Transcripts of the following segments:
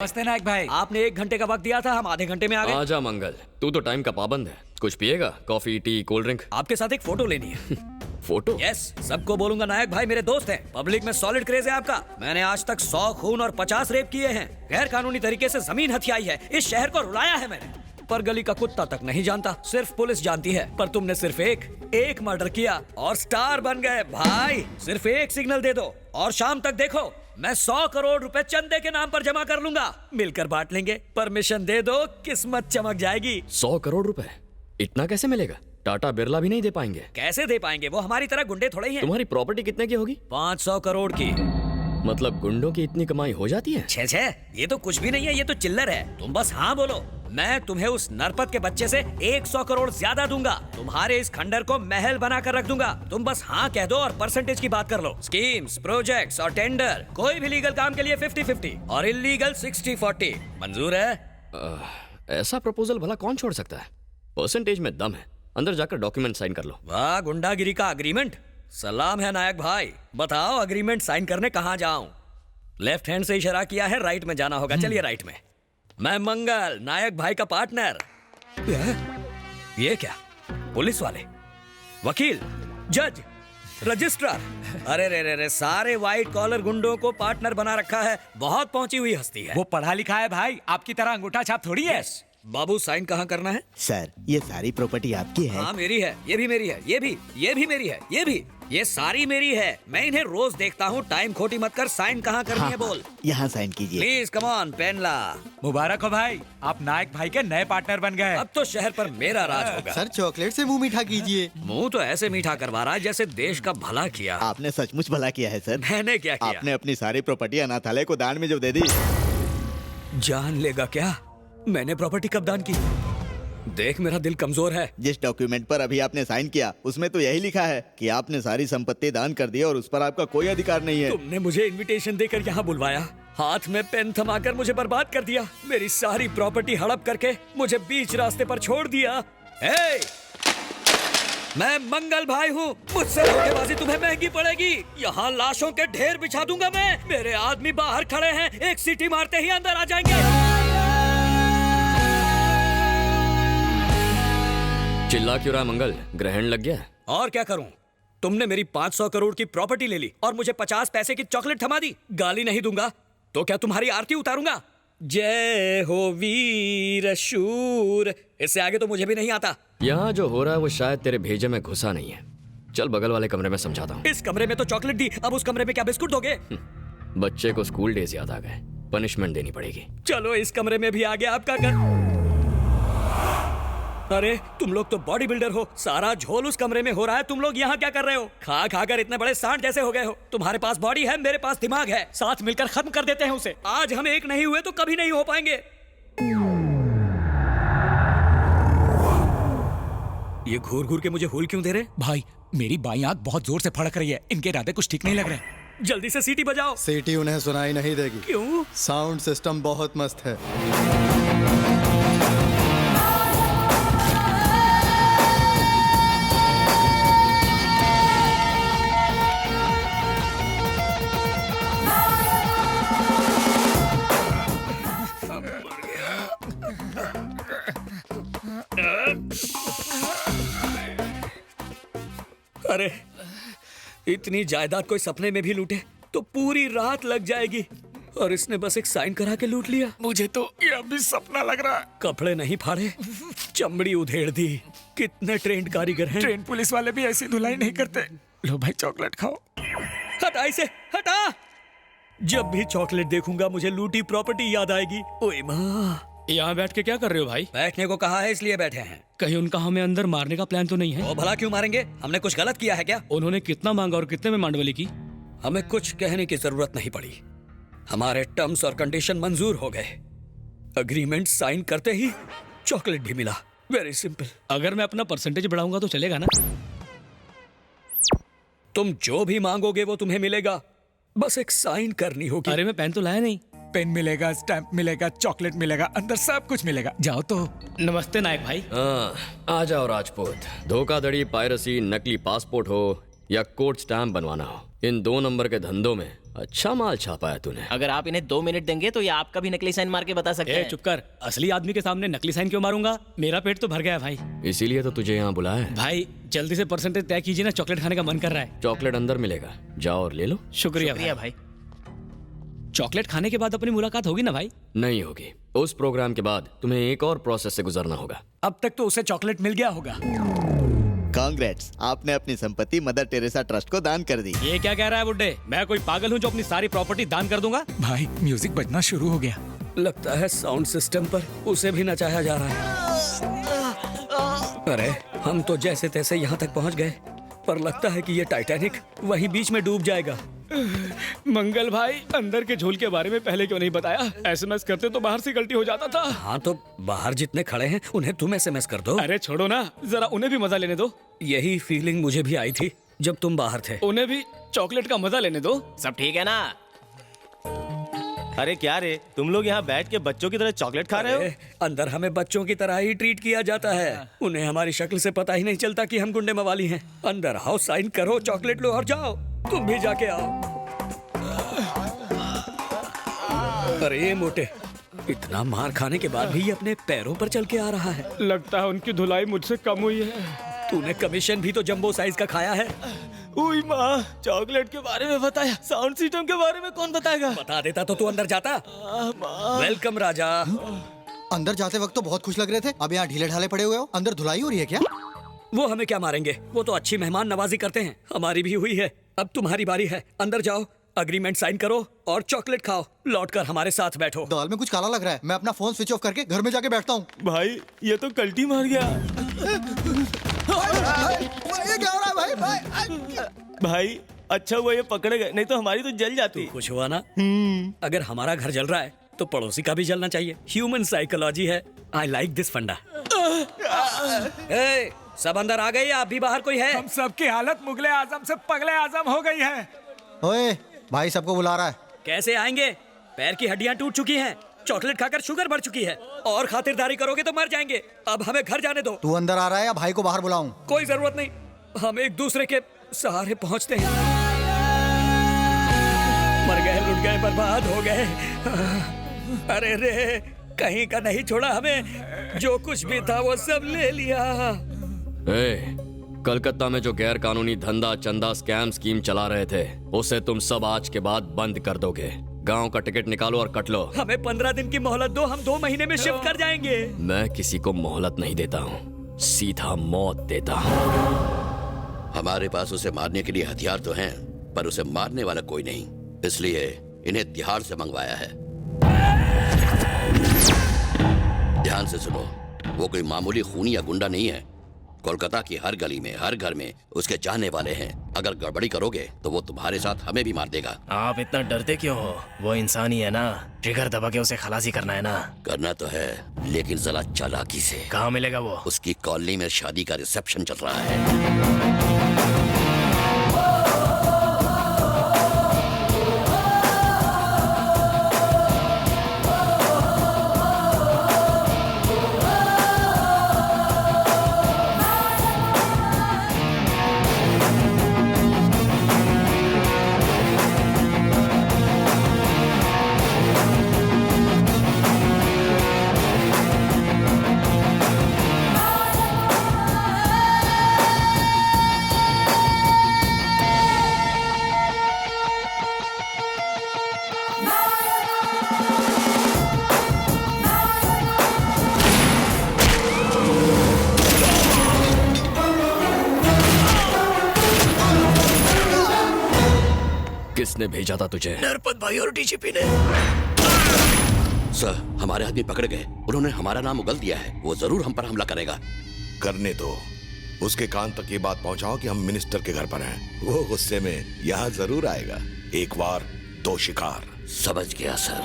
नमस्ते नायक भाई। आपने 1 घंटे का वक्त दिया था, हम आधे घंटे में आ गए। आजा मंगल, तू तो टाइम का पाबंद है। कुछ पिएगा? Coffee, T, cold drink? आपके साथ एक फोटो लेनी है। फोटो? यस, सबको बोलूंगा नायक भाई मेरे दोस्त हैं। पब्लिक में सॉलिड क्रेज है आपका। मैंने आज तक 100 खून और 50 रेप किए हैं। गैर कानूनी तरीके से जमीन हथियाई है। इस शहर को रुलाया है मैंने, पर गली का कुत्ता तक नहीं जानता, सिर्फ पुलिस जानती है। पर तुमने सिर्फ एक मर्डर किया और स्टार बन गए भाई। सिर्फ एक सिग्नल दे दो और शाम तक देखो, मैं 100 करोड़ रुपए चंदे के नाम पर जमा कर लूंगा। मिलकर बांट लेंगे। परमिशन दे दो, किस्मत चमक जाएगी। 100 करोड़ रुपए इतना कैसे मिलेगा? टाटा बिरला भी नहीं दे पाएंगे। कैसे दे पाएंगे? वो हमारी तरह गुंडे थोड़े ही हैं। तुम्हारी प्रॉपर्टी कितने की होगी? 500 करोड़ की। मतलब गुंडों की इतनी कमाई हो जाती है? छे, ये तो कुछ भी नहीं है, ये तो चिल्लर है। तुम बस हाँ बोलो, मैं तुम्हें उस नरपत के बच्चे से 100 करोड़ ज्यादा दूंगा। तुम्हारे इस खंडर को महल बना कर रख दूंगा। तुम बस हाँ कह दो और परसेंटेज की बात कर लो। स्कीम्स, प्रोजेक्ट्स और टेंडर, कोई भी लीगल काम के लिए 50-50 और इलीगल 60-40। मंजूर है? ऐसा प्रपोजल भला कौन छोड़ सकता है? परसेंटेज में दम है। अंदर जाकर डॉक्यूमेंट साइन कर लो। वाह, गुंडागिरी का अग्रीमेंट। सलाम है नायक भाई। बताओ अग्रीमेंट साइन करने कहाँ जाऊं? लेफ्ट हैंड से इशारा किया है, राइट में जाना होगा। चलिए राइट में। मैं मंगल, नायक भाई का पार्टनर। ये क्या? पुलिस वाले, वकील, जज, रजिस्ट्रार, अरे रे रे रे, सारे व्हाइट कॉलर गुंडों को पार्टनर बना रखा है। बहुत पहुंची हुई हस्ती है। वो पढ़ा लिखा है भाई, आपकी तरह अंगूठा छाप थोड़ी है। यस। बाबू, साइन कहाँ करना है? सर, ये सारी प्रॉपर्टी आपकी है। हाँ मेरी है, ये भी मेरी है, ये भी मेरी है, ये भी, ये सारी मेरी है। मैं इन्हें रोज देखता हूँ। टाइम खोटी मत कर। साइन कहाँ करनी है बोल। यहाँ साइन कीजिए। प्लीज कम ऑन, पेन ला। मुबारक हो भाई, आप नायक भाई के नए पार्टनर बन गए। अब तो शहर पर मेरा राज होगा। सर, चॉकलेट से मुंह मीठा कीजिए। मुंह तो ऐसे मीठा करवा रहा है जैसे देश का भला किया। आपने सचमुच भला किया है सर। मैंने क्या किया? आपने अपनी सारी प्रॉपर्टी अनाथालय को दान में जो दे दी। जान लेगा क्या? मैंने प्रॉपर्टी कब दान की? देख, मेरा दिल कमजोर है। जिस डॉक्यूमेंट पर अभी आपने साइन किया, उसमें तो यही लिखा है कि आपने सारी संपत्ति दान कर दी और उस पर आपका कोई अधिकार नहीं है। तुमने मुझे इनविटेशन देकर यहाँ बुलवाया, हाथ में पेन थमाकर मुझे बर्बाद कर दिया, मेरी सारी प्रॉपर्टी हड़प करके मुझे बीच रास्ते पर छोड़ दिया। हे! मैं मंगल भाई हूँ, मुझसे धोखेबाजी तुम्हें महंगी पड़ेगी। यहाँ लाशों के ढेर बिछा दूंगा मैं। मेरे आदमी बाहर खड़े हैं, एक सीटी मारते ही अंदर आ जाएंगे। चिल्ला क्यों रहा मंगल? ग्रहण लग गया? और क्या करूं? तुमने मेरी 500 करोड़ की प्रॉपर्टी ले ली और मुझे 50 पैसे की चॉकलेट थमा दी। गाली नहीं दूंगा तो क्या तुम्हारी आरती उतारूंगा? जय हो वीर शूर। इससे आगे तो मुझे भी नहीं आता। यहाँ जो हो रहा है वो शायद तेरे भेजे में घुसा नहीं है। चल बगल वाले कमरे में समझाता हूँ। इस कमरे में तो चॉकलेट दी, अब उस कमरे में क्या बिस्कुट दोगे? बच्चे को स्कूल डेज याद आ गए, पनिशमेंट देनी पड़ेगी। चलो, इस कमरे में भी आ गया आपका घर। अरे तुम लोग तो बॉडी बिल्डर हो, सारा झोल उस कमरे में हो रहा है। तुम लोग यहाँ क्या कर रहे हो? खा खा कर इतने बड़े सांड जैसे हो गए हो। तुम्हारे पास बॉडी है, मेरे पास दिमाग है। साथ मिलकर खत्म कर देते हैं उसे। आज हम एक नहीं हुए तो कभी नहीं हो पाएंगे। ये घूर घूर के मुझे हुल क्यों दे रहे? भाई, मेरी बाई आंख बहुत जोर से फड़क रही है। इनके इरादे कुछ ठीक नहीं लग रहे। जल्दी से सीटी बजाओ। सीटी उन्हें सुनाई नहीं देगी। क्यों? साउंड सिस्टम बहुत मस्त है। अरे इतनी जायदाद कोई सपने में भी लूटे तो पूरी रात लग जाएगी, और इसने बस एक साइन करा के लूट लिया। मुझे तो ये अभी सपना लग रहा है। कपड़े नहीं फाड़े, चमड़ी उधेड़ दी। कितने ट्रेंड कारीगर हैं। ट्रेन पुलिस वाले भी ऐसी धुलाई नहीं करते। लो भाई, चॉकलेट खाओ। हटा इसे, हटा। जब भी चॉकलेट देखूंगा मुझे लूटी प्रॉपर्टी याद आएगी। ओए माँ, यहाँ बैठ के क्या कर रहे हो भाई? बैठने को कहा है इसलिए बैठे हैं। कहीं उनका हमें अंदर मारने का प्लान तो नहीं है? वो भला क्यों मारेंगे? हमने कुछ गलत किया है क्या? उन्होंने कितना मांगा और कितने में मांडवली की? हमें कुछ कहने की जरूरत नहीं पड़ी। हमारे टर्म्स और कंडीशन मंजूर हो गए। अग्रीमेंट साइन करते ही चॉकलेट भी मिला। Very simple. अगर मैं अपना परसेंटेज बढ़ाऊंगा तो चलेगा ना? तुम जो भी मांगोगे वो तुम्हें मिलेगा, बस एक साइन करनी होगी। अरे मैं पेन तो लाया नहीं। पेन मिलेगा, स्टैंप मिलेगा, चॉकलेट मिलेगा, अंदर सब कुछ मिलेगा। जाओ तो। नमस्ते नायक भाई। आ जाओ राजपूत। धोखाधड़ी, पायरेसी, नकली पासपोर्ट हो या कोर्ट स्टैम्प बनवाना हो, इन 2 नंबर के धंधों में अच्छा माल छापा है तूने। अगर आप इन्हें 2 मिनट देंगे तो ये आपका भी नकली साइन मार के बता सकते ए हैं। चुप कर, असली आदमी के सामने नकली साइन क्यों मारूंगा? मेरा पेट तो भर गया है भाई। इसीलिए तो तुझे यहाँ बुलाया है। भाई जल्दी से परसेंटेज तय कीजिए ना, चॉकलेट खाने का मन कर रहा है। चॉकलेट अंदर मिलेगा, जाओ और ले लो। शुक्रिया शुक्रिया भाई। भाई। चॉकलेट खाने के बाद अपनी मुलाकात होगी ना भाई? नहीं होगी। उस प्रोग्राम के बाद तुम्हें एक और प्रोसेस से गुजरना होगा। अब तक तो उसे चॉकलेट मिल गया होगा। कांग्रेट्स, आपने अपनी संपत्ति मदर टेरेसा ट्रस्ट को दान कर दी। ये क्या कह रहा है बुड्ढे? मैं कोई पागल हूँ जो अपनी सारी प्रॉपर्टी दान कर दूंगा? भाई म्यूजिक बजना शुरू हो गया। लगता है साउंड सिस्टम पर उसे भी नचाया जा रहा है। अरे हम तो जैसे तैसे यहाँ तक पहुँच गए, पर लगता है कि ये टाइटैनिक वहीं बीच में डूब जाएगा। मंगल भाई, अंदर के झोल के बारे में पहले क्यों नहीं बताया? एसएमएस करते तो बाहर से गलती हो जाता था। हाँ तो बाहर जितने खड़े हैं उन्हें तुम एसएमएस कर दो। अरे छोड़ो ना, जरा उन्हें भी मजा लेने दो। यही फीलिंग मुझे भी आई थी जब तुम बाहर थे। उन्हें भी चॉकलेट का मजा लेने दो। सब ठीक है ना? अरे क्या रे, तुम लोग यहाँ बैठ के बच्चों की तरह चॉकलेट खा रहे हो? अरे, अंदर हमें बच्चों की तरह ही ट्रीट किया जाता है। उन्हें हमारी शक्ल से पता ही नहीं चलता कि हम गुंडे मवाली हैं। अंदर आओ, साइन करो, चॉकलेट लो और जाओ। तुम भी जाके आओ। अरे ये मोटे, इतना मार खाने के बाद भी ये अपने पैरों पर चल के आ रहा है। लगता है उनकी धुलाई मुझसे कम हुई है। तूने कमीशन भी तो जंबो साइज का खाया है। उई माँ, चॉकलेट के बारे में बताया, साउंड सिस्टम के बारे में कौन बताएगा? बता देता तो तू अंदर जाता। वेलकम राजा। अंदर जाते वक्त तो बहुत खुश लग रहे थे, अब यहाँ ढीले ढाले पड़े हुए हो। अंदर धुलाई हो रही है क्या? वो हमें क्या मारेंगे, वो तो अच्छी मेहमान नवाजी करते हैं। हमारी भी हुई है, अब तुम्हारी बारी है। अंदर जाओ, अग्रीमेंट साइन करो और चॉकलेट खाओ। लौटकर हमारे साथ बैठो। दाल में कुछ काला लग रहा है, मैं अपना फोन स्विच ऑफ करके घर में जाके बैठता हूँ। भाई ये तो कल्टी मार गया। ये क्या हो रहा है भाई? भाई अच्छा हुआ ये पकड़े गए, नहीं तो हमारी तो जल जाती। खुश हुआ ना? अगर हमारा घर जल रहा है तो पड़ोसी का भी जलना चाहिए। ह्यूमन साइकोलॉजी है। आई लाइक दिस फंडा। ए, सब अंदर आ गए या अभी बाहर कोई है? हम सबकी हालत मुगले आजम से पगले आजम हो गई है। ओए भाई, सबको बुला रहा है। कैसे आएंगे? पैर की हड्डियां टूट चुकी हैं, चॉकलेट खाकर शुगर बढ़ चुकी है, और खातिरदारी करोगे तो मर जाएंगे। अब हमें घर जाने दो। तू अंदर आ रहा है या भाई को बाहर बुलाऊं? कोई जरूरत नहीं, हम एक दूसरे के सहारे पहुंचते हैं। मर गए, लुट गए, बर्बाद हो गए। अरे रे, कहीं का नहीं छोड़ा हमें। जो कुछ भी था वो सब ले लिया। कलकत्ता में जो गैर कानूनी धंधा चंदा स्कैम स्कीम चला रहे थे, उसे तुम सब आज के बाद बंद कर दोगे। गांव का टिकट निकालो और कट लो। हमें 15 दिन की मोहलत दो, हम 2 महीने में शिफ्ट कर जाएंगे। मैं किसी को मोहलत नहीं देता हूँ, सीधा मौत देता हूँ। हमारे पास उसे मारने के लिए हथियार तो हैं, पर उसे मारने वाला कोई नहीं, इसलिए इन्हें तिहाड़ से मंगवाया है। ध्यान से सुनो, वो कोई मामूली खूनी या गुंडा नहीं है। कोलकाता की हर गली में, हर घर में उसके चाहने वाले हैं। अगर गड़बड़ी करोगे तो वो तुम्हारे साथ हमें भी मार देगा। आप इतना डरते क्यों हो? वो इंसान ही है ना, ट्रिगर दबा के उसे खलासी करना है ना। करना तो है, लेकिन जरा चालाकी से। कहाँ मिलेगा वो? उसकी कॉलोनी में शादी का रिसेप्शन चल रहा है। किसने भेजा था तुझे? नरपत भाई और डीजीपी ने। सर, हमारे आदमी पकड़े गए। उन्होंने हमारा नाम उगल दिया है। वो जरूर हम पर हमला करेगा। करने दो। उसके कान तक ये बात पहुंचाओ कि हम मिनिस्टर के घर पर हैं। वो गुस्से में यहाँ जरूर आएगा। एक बार 2 शिकार। समझ गया सर।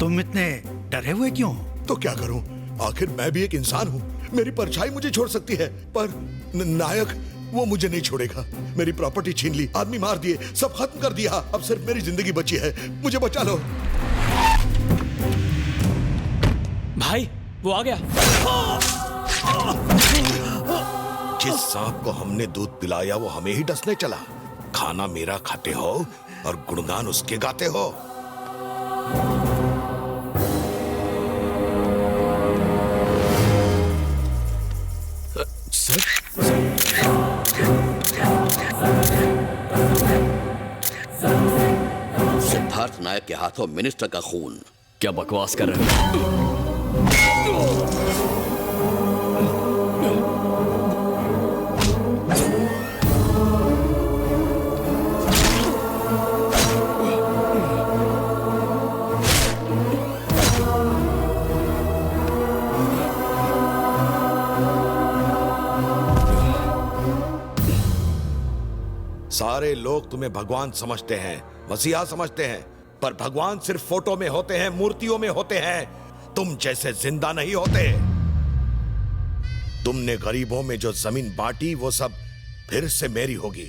तुम इतने डरे हुए क्यों? तो क्या करूं? आखिर मैं भी एक इंसान हूं। मेरी परछाई मुझे छोड़ सकती है, पर नायक वो मुझे नहीं छोड़ेगा। मेरी प्रॉपर्टी छीन ली, आदमी मार दिए, सब खत्म कर दिया। अब सिर्फ मेरी जिंदगी बची है। मुझे बचा लो। भाई वो आ गया। जिस सांप को हमने दूध पिलाया वो हमें ही डसने चला। खाना मेरा खाते हो और गुणगान उसके गाते हो। सिद्धार्थ नायक के हाथों मिनिस्टर का खून। क्या बकवास कर रहे हो? सारे लोग तुम्हें भगवान समझते हैं, मसीहा समझते हैं, पर भगवान सिर्फ फोटो में होते हैं, मूर्तियों में होते हैं। तुम जैसे जिंदा नहीं होते। तुमने गरीबों में जो जमीन बांटी वो सब फिर से मेरी होगी।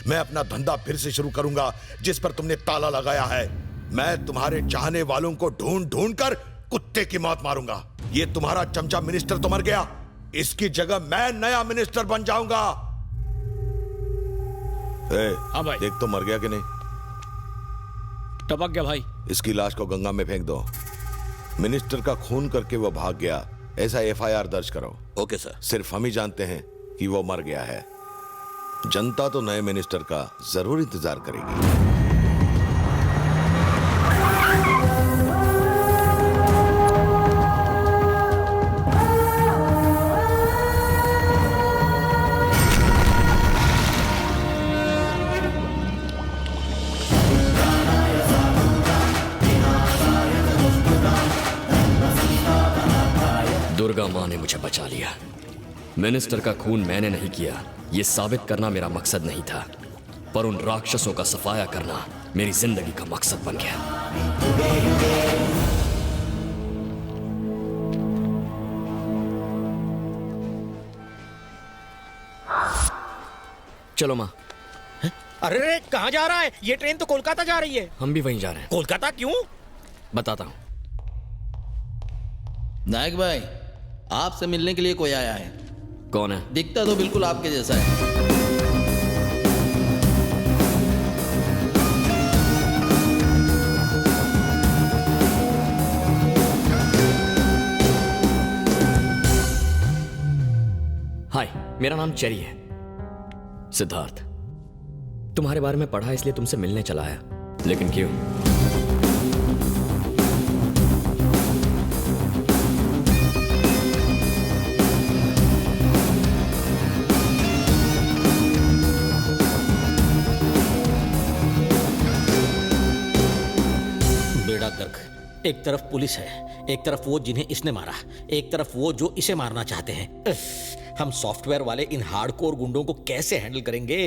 मैं अपना धंधा फिर से शुरू करूंगा जिस पर तुमने ताला लगाया है। मैं तुम्हारे चाहने वालों को ढूंढ ढूंढ कर कुत्ते की मौत मारूंगा। ये तुम्हारा चमचा मिनिस्टर तो मर गया, इसकी जगह मैं नया मिनिस्टर बन जाऊंगा। हाँ भाई। देख तो मर गया कि नहीं। टपक गया भाई। इसकी लाश को गंगा में फेंक दो। मिनिस्टर का खून करके वो भाग गया, ऐसा एफआईआर दर्ज करो। Okay sir. सिर्फ हम ही जानते हैं कि वो मर गया है। जनता तो नए मिनिस्टर का जरूर इंतजार करेगी। दुर्गा माँ ने मुझे बचा लिया। मिनिस्टर का खून मैंने नहीं किया, यह साबित करना मेरा मकसद नहीं था, पर उन राक्षसों का सफाया करना मेरी जिंदगी का मकसद बन गया। चलो माँ। अरे कहाँ जा रहा है? ये ट्रेन तो कोलकाता जा रही है। हम भी वहीं जा रहे हैं। कोलकाता क्यों? बताता हूँ। नायक भाई, आपसे मिलने के लिए कोई आया है। कौन है? दिखता तो बिल्कुल आपके जैसा है। हाय, मेरा नाम चेरी है। सिद्धार्थ, तुम्हारे बारे में पढ़ा इसलिए तुमसे मिलने चला आया। लेकिन क्यों? बेड़ा गर्क। एक तरफ पुलिस है, एक तरफ वो जिन्हें इसने मारा, एक तरफ वो जो इसे मारना चाहते हैं। हम सॉफ्टवेयर वाले इन हार्डकोर गुंडों को कैसे हैंडल करेंगे?